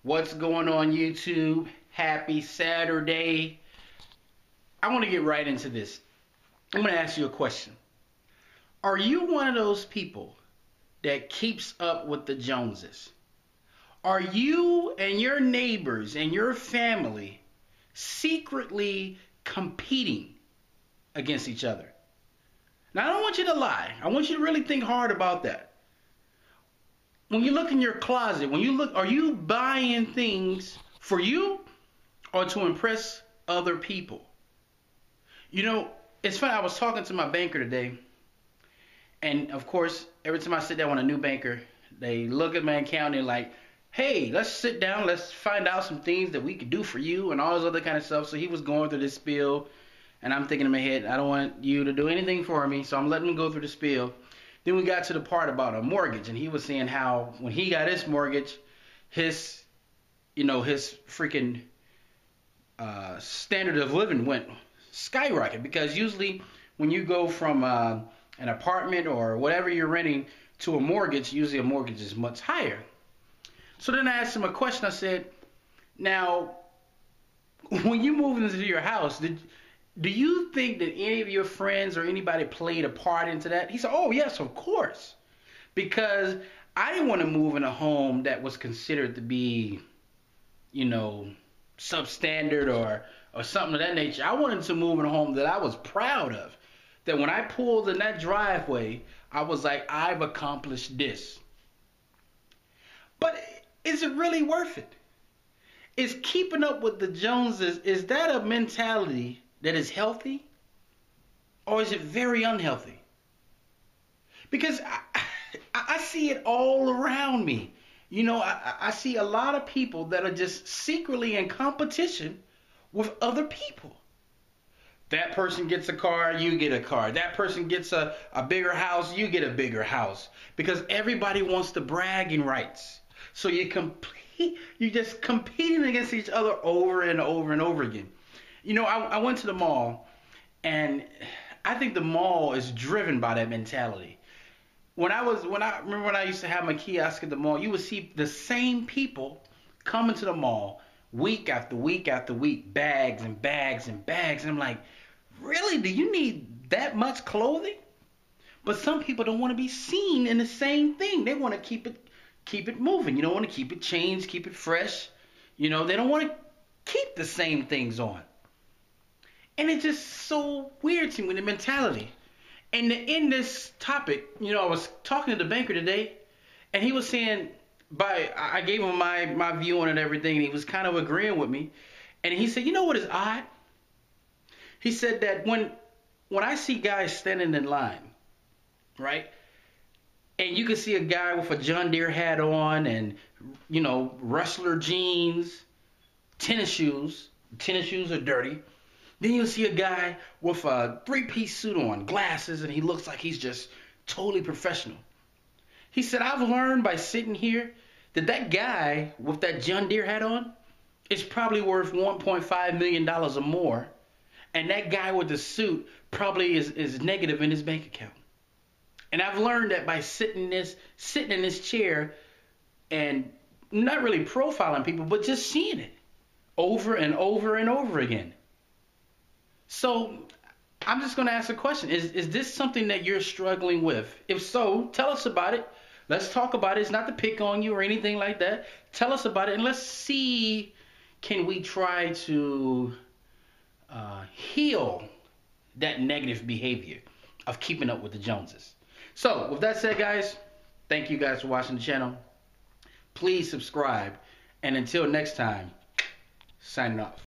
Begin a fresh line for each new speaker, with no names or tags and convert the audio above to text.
What's going on, YouTube? Happy Saturday. I want to get right into this. I'm going to ask you a question. Are you one of those people that keeps up with the Joneses? Are you and your neighbors and your family secretly competing against each other? Now, I don't want you to lie. I want you to really think hard about that. When you look in your closet, are you buying things for you or to impress other people? You know, it's funny. I was talking to my banker today, and of course, every time I sit down with a new banker, they look at my account and they're like, hey, let's sit down, let's find out some things that we could do for you and all this other kind of stuff. So he was going through this spiel, and I'm thinking in my head, I don't want you to do anything for me, so I'm letting him go through the spiel. Then we got to the part about a mortgage, and he was saying how when he got his mortgage, his freaking standard of living went skyrocket, because usually when you go from an apartment or whatever you're renting to a mortgage, usually a mortgage is much higher. So then I asked him a question. I said, now, when you moved into your house, do you think that any of your friends or anybody played a part into that? He said, oh, yes, of course. Because I didn't want to move in a home that was considered to be, substandard or something of that nature. I wanted to move in a home that I was proud of. That when I pulled in that driveway, I was like, I've accomplished this. But is it really worth it? Is keeping up with the Joneses, is that a mentality that is healthy, or is it very unhealthy? Because I see it all around me. I see a lot of people that are just secretly in competition with other people. That person gets a car, you get a car. That person gets a bigger house, you get a bigger house. Because everybody wants the bragging rights. So you're just competing against each other over and over and over again. I went to the mall, and I think the mall is driven by that mentality. When I used to have my kiosk at the mall, you would see the same people coming to the mall week after week after week, bags and bags and bags. And I'm like, really? Do you need that much clothing? But some people don't want to be seen in the same thing. They want to keep it moving. You don't want to keep it changed, keep it fresh. They don't want to keep the same things on. And it's just so weird to me, the mentality. And in this topic, I was talking to the banker today, and he was saying, I gave him my view on it and everything, and he was kind of agreeing with me. And he said, you know what is odd? He said that when I see guys standing in line, right, and you can see a guy with a John Deere hat on and, wrestler jeans, tennis shoes. Tennis shoes are dirty. Then you'll see a guy with a three-piece suit on, glasses, and he looks like he's just totally professional. He said, I've learned by sitting here that guy with that John Deere hat on is probably worth $1.5 million or more. And that guy with the suit probably is negative in his bank account. And I've learned that by sitting in this chair and not really profiling people, but just seeing it over and over and over again. So I'm just going to ask a question. Is this something that you're struggling with? If so, tell us about it. Let's talk about it. It's not to pick on you or anything like that. Tell us about it, and let's see, can we try to heal that negative behavior of keeping up with the Joneses. So with that said, guys, thank you guys for watching the channel. Please subscribe, and until next time, signing off.